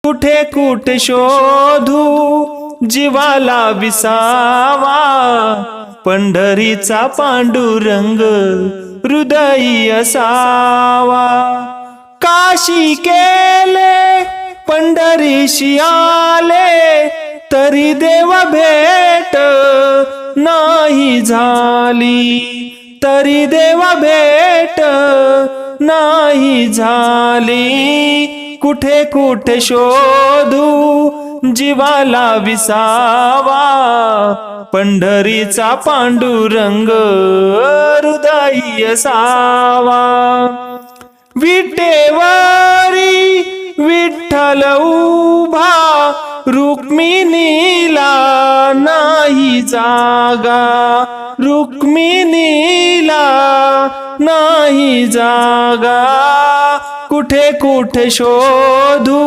कुठे कुठे शोधू जीवाला विसावा, पंढरीचा पांडुरंग हृदयी असावा. काशी केले पंढरीशी आले, तरी देव भेट नाही झाली, तरी देव भेट नाही झाली. कुठे कुठे शोधू जीवाला विसावा, पंढरीचा पांडुरंग हृदयी असावा. विटेवरी विठ्ठल उभा, रुक्मिणीला नाही जागा, रुक्मिणीला नाही जागा. कुठे कुठे शोधू